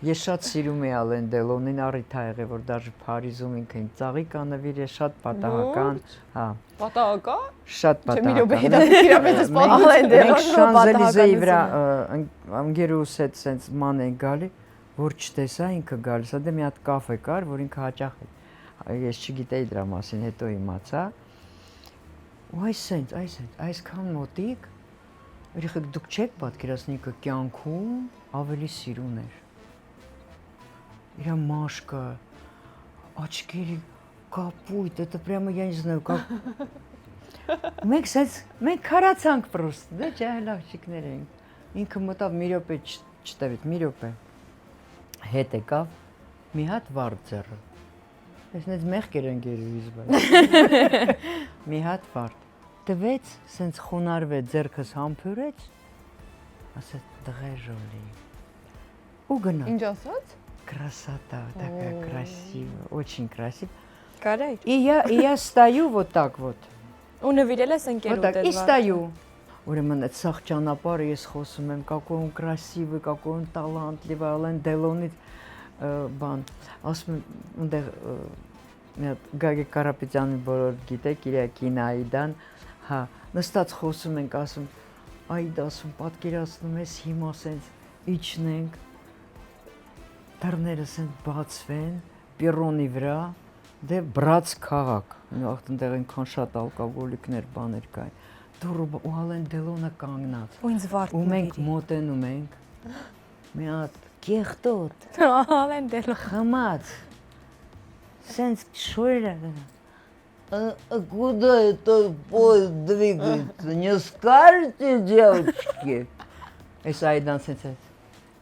Ես շատ սիրում եմ Ալեն Դելոնին, առիթ ա եղել, որ դաժե Փարիզում ինքը ծաղիկ անվիր է, շատ պատահական, հա։ Պատահական։ Շատ Չէ, մի րոպե հետաքրքիր է, մենք Շանզելիզեի վրա ընկերուս հետ սենց ման են գալի, որ չտեսա ինքը գալիս, դե մի հատ կաֆե կար, որ ինքը հաճախ ես չգիտեի դրա մասին, հետո իմացա։ Ու այսքան մոտիկ, երեխեք դուք չեք պատկերացնի ինքը կյանքում ավելի սիրուն էր։ Իրա մաշկը, աչքերի կապույտ, это прямо я не знаю, как մենք քարացանք պրոստ, դե ջահել աղջիկներ ենք։ Ինքը մտավ մի րոպե չտևեց, մի րոպե։ Հետ եկավ, մի հատ վարդ ձեռը։ Այսինքն մեղքեր են գերուից բայց։ Մի հատ վարդ։ Տվեց, սենց խոնարհվեց, ձեռքս համբուրեց, ասեց դղե ժոլի։ Ու գնա։ Ինչ ասաց։ Красота, такая красивая, очень красиво. Կարայ։ И я стою вот так вот. Ու նվիրել ես ընկերուդ Вот так, и стою. Ուրեմն այդ սաղ ճանապարհը ես խոսում եմ, какой он красивый, какой он талантливый, Ալեն Դելոնից բան, ասում եմ, այնտեղ մի հատ Գագիկ Կարապետյանի բոլոր գիտեք, իր կինոայդան, հա, նստած խոսում ենք, ասում, այդ ասում, պատկերացնում ես հիմա սենց իջնենք, դռները սենց բացվեն, պիրոնի վրա, դե բրաց քաղաք, այնտեղ այնքան շատ ալկոգոլիկներ բաներ կային, դուրը ու Ալեն Դելոնը կանգնած, Ու ինձ վարդ ու մենք մոտենում ենք, մի հատ կեղտոտ, Ալեն Դելոն խմած, սենց շոյրը, куда это поезд двигается, не скажете, девочки? Այս այդան սենց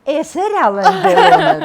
էս էր Ալեն Դելոնը